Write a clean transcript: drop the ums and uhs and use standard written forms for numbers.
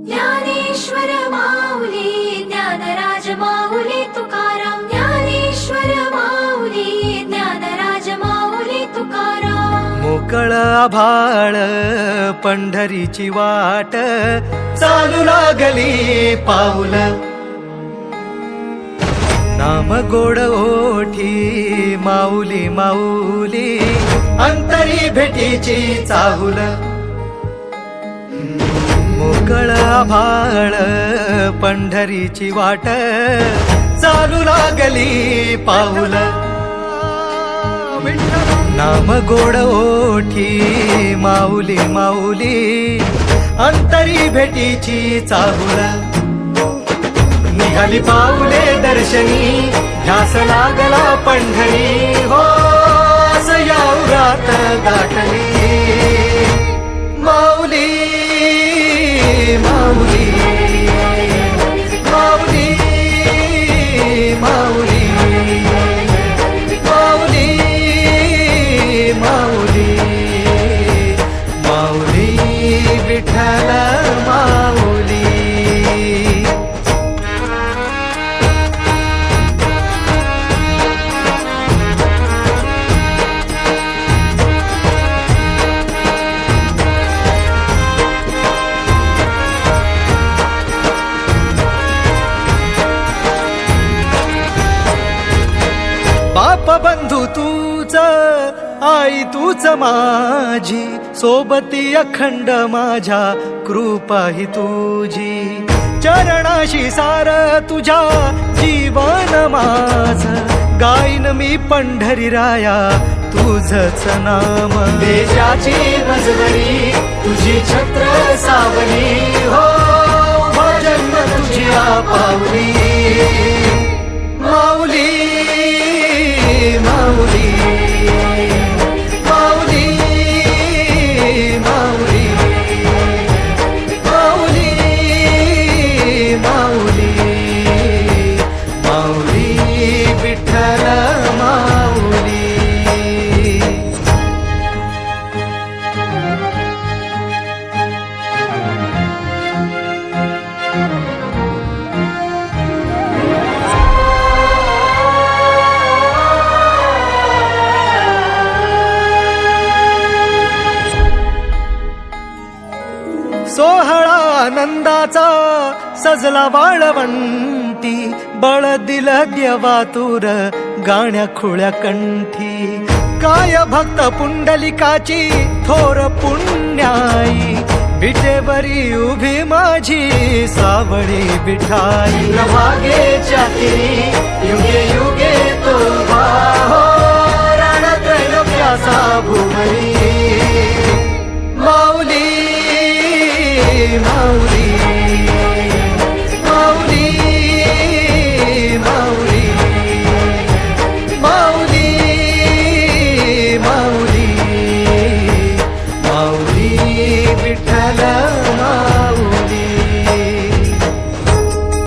ज्ञानेश्वर माऊली ज्ञानराज माऊली तुकाराम ज्ञानेश्वर माऊली ज्ञानराज माऊली तुकाराम मोकळ आभाळ पंढरीची वाट चालू लागली पाऊल नाम गोड ओठी माऊली माऊली अंतरी भेटीची चाहुल मोकळ आभाळ पंढरीची वाट चालू लागली पाऊल नाम गोड ओठी माऊली माऊली अंतरी भेटीची चाहुल निघाली पाऊले दर्शनी ध्यास लागला पंढरी हो याउरात गाठली माऊली माऊली माऊली माऊली माऊली माऊली माऊली विठ्ठल माऊली बाप बंधू तूच आई तूच माझी सोबती अखंड माझ्या कृपा ही तुझी चरणाशी सार तुझ्या जीवन माझ गाईन मी पंढरी राया तुझच नाम देशाची मजबरी तुझी छत्र सावली हो भजन तुझ्या पावली माऊली माऊली माऊली माऊली माऊली माऊली माऊली विठ्ठल माऊली सोहळा आनंदाचा सजला वाळवंटी बळ दिलं देवातूर गाण्या खुळ्या कंठी काय भक्त पुंडलिकाची थोर पुण्याई विटेवरी उभी माझी सावळी विठाई भागेच्या युगे युगे तो